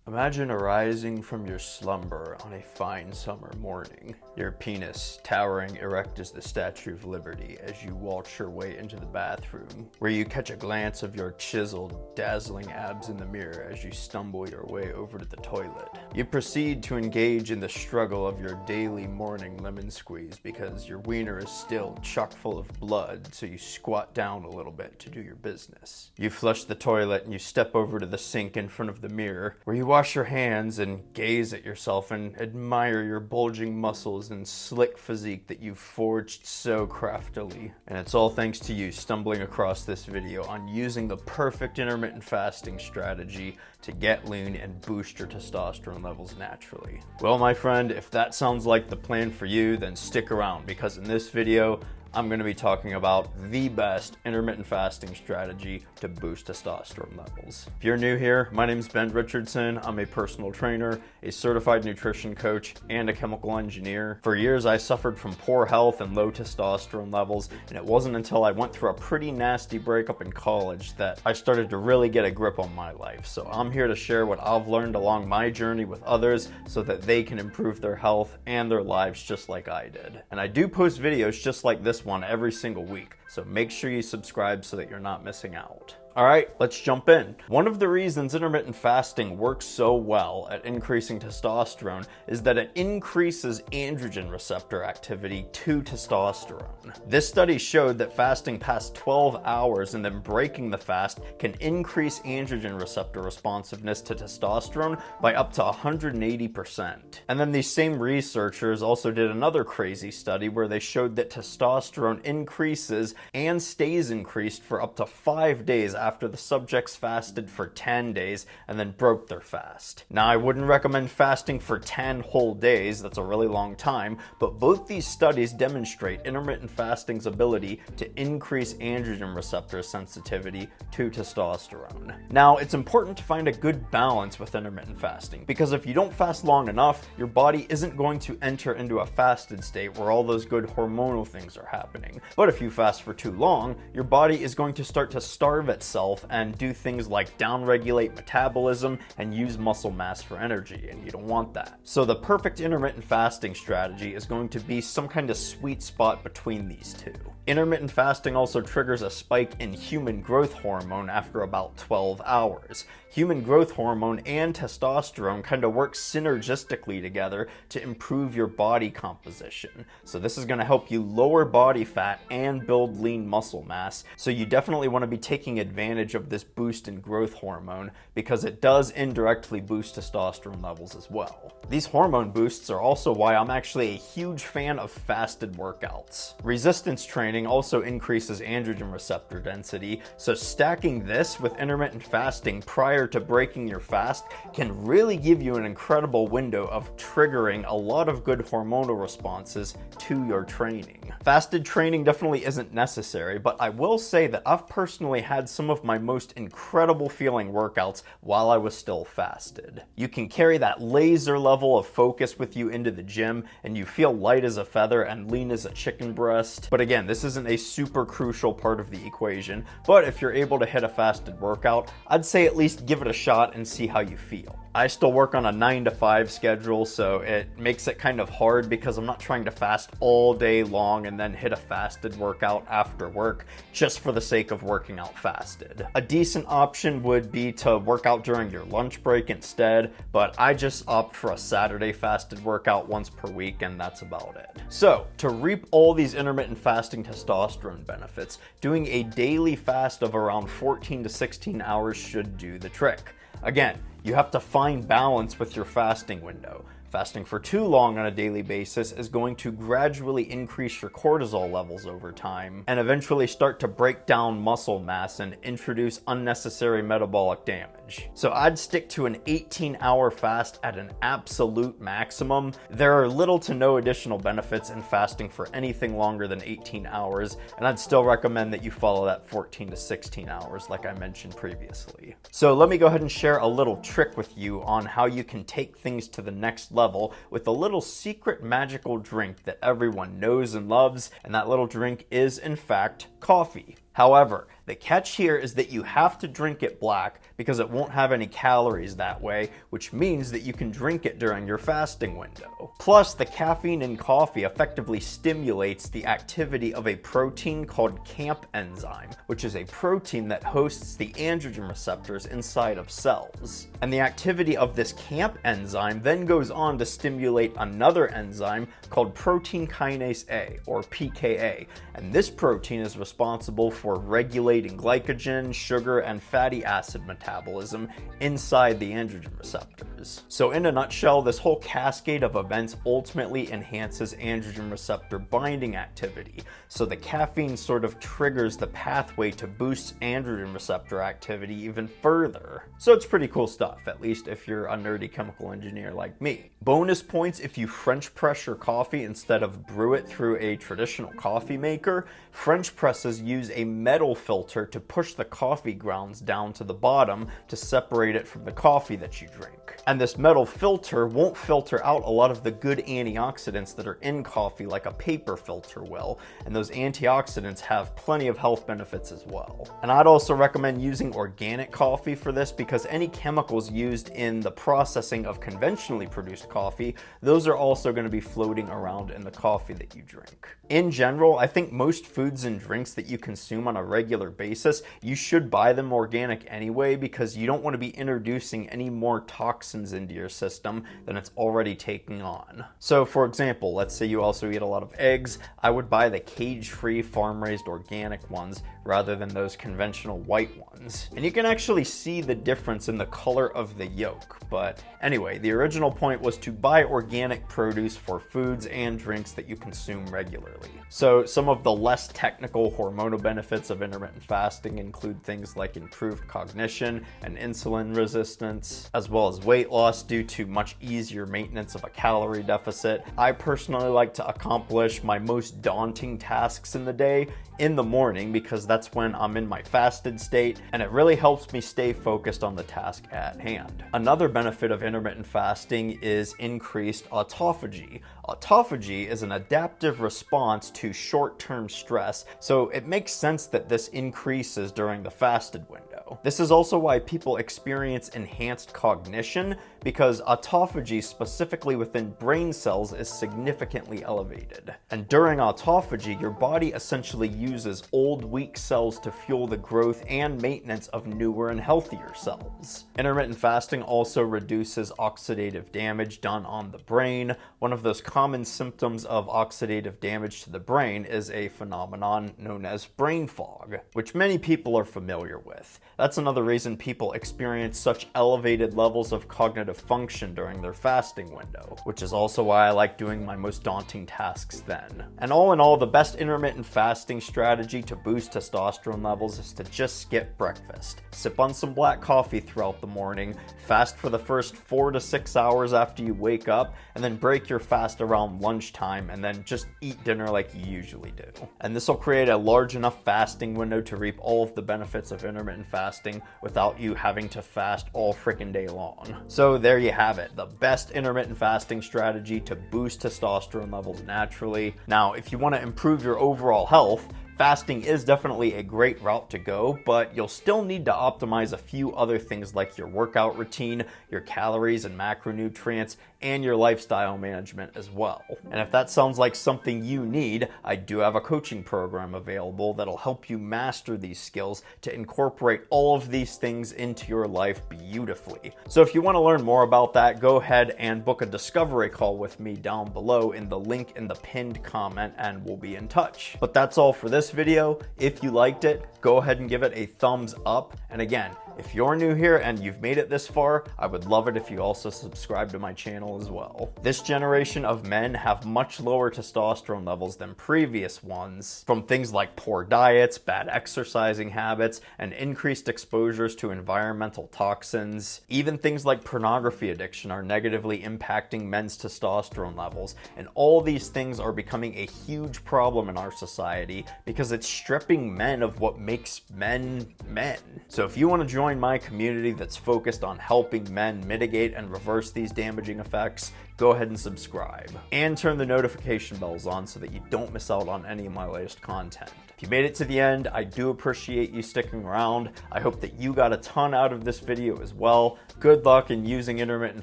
Imagine arising from your slumber on a fine summer morning, your penis towering erect as the Statue of Liberty as you waltz your way into the bathroom, where you catch a glance of your chiseled, dazzling abs in the mirror as you stumble your way over to the toilet. You proceed to engage in the struggle of your daily morning lemon squeeze because your wiener is still chock full of blood, so you squat down a little bit to do your business. You flush the toilet and you step over to the sink in front of the mirror, where you wash your hands and gaze at yourself and admire your bulging muscles and slick physique that you've forged so craftily. And it's all thanks to you stumbling across this video on using the perfect intermittent fasting strategy to get lean and boost your testosterone levels naturally. Well, my friend, if that sounds like the plan for you, then stick around, because in this video, I'm going to be talking about the best intermittent fasting strategy to boost testosterone levels. If you're new here, my name is Richardson. I'm a personal trainer, a certified nutrition coach, and a chemical engineer. For years, I suffered from poor health and low testosterone levels, and it wasn't until I went through a pretty nasty breakup in college that I started to really get a grip on my life. So I'm here to share what I've learned along my journey with others so that they can improve their health and their lives just like I did. And I do post videos just like this one every single week, so make sure you subscribe so that you're not missing out. All right, let's jump in. One of the reasons intermittent fasting works so well at increasing testosterone is that it increases androgen receptor activity to testosterone. This study showed that fasting past 12 hours and then breaking the fast can increase androgen receptor responsiveness to testosterone by up to 180%. And then these same researchers also did another crazy study where they showed that testosterone increases and stays increased for up to 5 days after the subjects fasted for 10 days and then broke their fast. Now, I wouldn't recommend fasting for 10 whole days, that's a really long time, but both these studies demonstrate intermittent fasting's ability to increase androgen receptor sensitivity to testosterone. Now, it's important to find a good balance with intermittent fasting, because if you don't fast long enough, your body isn't going to enter into a fasted state where all those good hormonal things are happening. But if you fast for too long, your body is going to start to starve itself and do things like downregulate metabolism and use muscle mass for energy, and you don't want that. So the perfect intermittent fasting strategy is going to be some kind of sweet spot between these two. Intermittent fasting also triggers a spike in human growth hormone after about 12 hours. Human growth hormone and testosterone kind of work synergistically together to improve your body composition. So this is going to help you lower body fat and build lean muscle mass. So you definitely want to be taking advantage of this boost in growth hormone, because it does indirectly boost testosterone levels as well. These hormone boosts are also why I'm actually a huge fan of fasted workouts. Resistance training also increases androgen receptor density, so stacking this with intermittent fasting prior to breaking your fast can really give you an incredible window of triggering a lot of good hormonal responses to your training. Fasted training definitely isn't necessary, but I will say that I've personally had some of my most incredible feeling workouts while I was still fasted. You can carry that laser level of focus with you into the gym, and you feel light as a feather and lean as a chicken breast. But again, this isn't a super crucial part of the equation, but if you're able to hit a fasted workout, I'd say at least give it a shot and see how you feel. I still work on a 9 to 5 schedule, so it makes it kind of hard because I'm not trying to fast all day long and then hit a fasted workout after work just for the sake of working out fasted. A decent option would be to work out during your lunch break instead, but I just opt for a Saturday fasted workout once per week, and that's about it. So, to reap all these intermittent fasting testosterone benefits, doing a daily fast of around 14 to 16 hours should do the trick. Again, you have to find balance with your fasting window. Fasting for too long on a daily basis is going to gradually increase your cortisol levels over time and eventually start to break down muscle mass and introduce unnecessary metabolic damage. So I'd stick to an 18-hour fast at an absolute maximum. There are little to no additional benefits in fasting for anything longer than 18 hours, and I'd still recommend that you follow that 14 to 16 hours like I mentioned previously. So let me go ahead and share a little trick with you on how you can take things to the next level with a little secret magical drink that everyone knows and loves, and that little drink is in fact coffee. However, the catch here is that you have to drink it black because it won't have any calories that way, which means that you can drink it during your fasting window. Plus, the caffeine in coffee effectively stimulates the activity of a protein called CAMP enzyme, which is a protein that hosts the androgen receptors inside of cells. And the activity of this CAMP enzyme then goes on to stimulate another enzyme called protein kinase A, or PKA, and this protein is responsible for regulating glycogen, sugar, and fatty acid metabolism inside the androgen receptors. So in a nutshell, this whole cascade of events ultimately enhances androgen receptor binding activity, so the caffeine sort of triggers the pathway to boost androgen receptor activity even further. So it's pretty cool stuff, at least if you're a nerdy chemical engineer like me. Bonus points if you French press your coffee instead of brew it through a traditional coffee maker. French presses use a metal filter to push the coffee grounds down to the bottom to separate it from the coffee that you drink. And this metal filter won't filter out a lot of the good antioxidants that are in coffee like a paper filter will, and those antioxidants have plenty of health benefits as well. And I'd also recommend using organic coffee for this because any chemicals used in the processing of conventionally produced coffee, those are also going to be floating around in the coffee that you drink. In general, I think most foods and drinks that you consume on a regular basis, you should buy them organic anyway because you don't want to be introducing any more toxins into your system than it's already taking on. So for example, let's say you also eat a lot of eggs, I would buy the cage-free farm-raised organic ones rather than those conventional white ones. And you can actually see the difference in the color of the yolk. But anyway, the original point was to buy organic produce for foods and drinks that you consume regularly. So some of the less technical hormonal benefits of intermittent fasting include things like improved cognition and insulin resistance, as well as weight loss due to much easier maintenance of a calorie deficit. I personally like to accomplish my most daunting tasks in the day in the morning because that's when I'm in my fasted state, and it really helps me stay focused on the task at hand. Another benefit of intermittent fasting is increased autophagy. Autophagy is an adaptive response to short-term stress, so it makes sense that this increases during the fasted window. This is also why people experience enhanced cognition, because autophagy specifically within brain cells is significantly elevated. And during autophagy, your body essentially uses old weak cells to fuel the growth and maintenance of newer and healthier cells. Intermittent fasting also reduces oxidative damage done on the brain. One of those common symptoms of oxidative damage to the brain is a phenomenon known as brain fog, which many people are familiar with. That's another reason people experience such elevated levels of cognitive function during their fasting window, which is also why I like doing my most daunting tasks then. And all in all, the best intermittent fasting strategy to boost testosterone levels is to just skip breakfast. Sip on some black coffee throughout the morning, fast for the first 4 to 6 hours after you wake up, and then break your fast around lunchtime, and then just eat dinner like you usually do. And this will create a large enough fasting window to reap all of the benefits of intermittent fasting without you having to fast all freaking day long. So there you have it, the best intermittent fasting strategy to boost testosterone levels naturally. Now, if you want to improve your overall health, fasting is definitely a great route to go, but you'll still need to optimize a few other things like your workout routine, your calories and macronutrients, and your lifestyle management as well. And if that sounds like something you need, I do have a coaching program available that'll help you master these skills to incorporate all of these things into your life beautifully. So if you want to learn more about that, go ahead and book a discovery call with me down below in the link in the pinned comment, and we'll be in touch. But that's all for this video. If you liked it, go ahead and give it a thumbs up. And again, if you're new here and you've made it this far, I would love it if you also subscribe to my channel as well. This generation of men have much lower testosterone levels than previous ones from things like poor diets, bad exercising habits, and increased exposures to environmental toxins. Even things like pornography addiction are negatively impacting men's testosterone levels, and all these things are becoming a huge problem in our society because it's stripping men of what makes men men. So if you want to join my community that's focused on helping men mitigate and reverse these damaging effects, go ahead and subscribe. And turn the notification bells on so that you don't miss out on any of my latest content. If you made it to the end, I do appreciate you sticking around. I hope that you got a ton out of this video as well. Good luck in using intermittent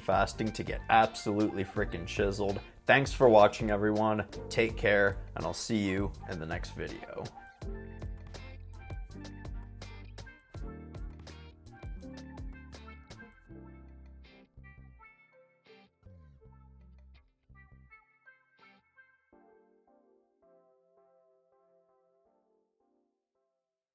fasting to get absolutely freaking chiseled. Thanks for watching, everyone. Take care, and I'll see you in the next video.